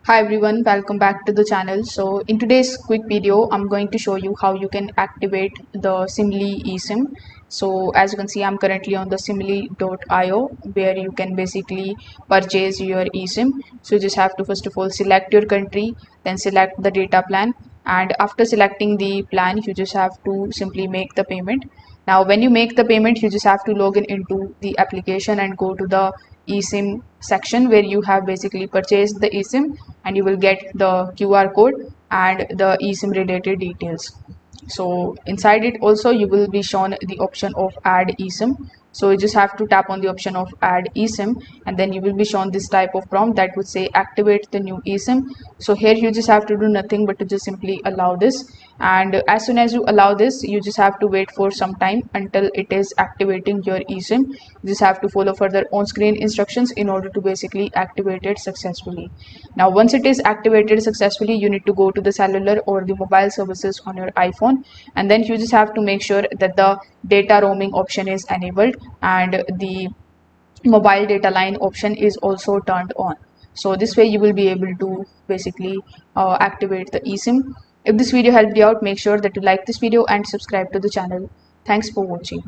Hi everyone, welcome back to the channel. So in today's quick video, I'm going to show you how you can activate the Simly eSIM. So as you can see, I'm currently on the simly.io where you can basically purchase your eSIM. So you just have to first of all select your country, then select the data plan. And after selecting the plan, you just have to simply make the payment. Now, when you make the payment, you just have to log in into the application and go to the eSIM section where you have basically purchased the eSIM, and you will get the QR code and the eSIM related details. So inside it also you will be shown the option of add eSIM. So you just have to tap on the option of add eSIM, and then you will be shown this type of prompt that would say activate the new eSIM. So here you just have to do nothing but to just simply allow this, and as soon as you allow this, you just have to wait for some time until it is activating your eSIM. You just have to follow further on screen instructions in order to basically activate it successfully. Now once it is activated successfully, you need to go to the cellular or the mobile services on your iPhone, and then you just have to make sure that the data roaming option is enabled and the mobile data line option is also turned on. So this way you will be able to basically activate the eSIM. If this video helped you out, make sure that you like this video and subscribe to the channel. Thanks for watching.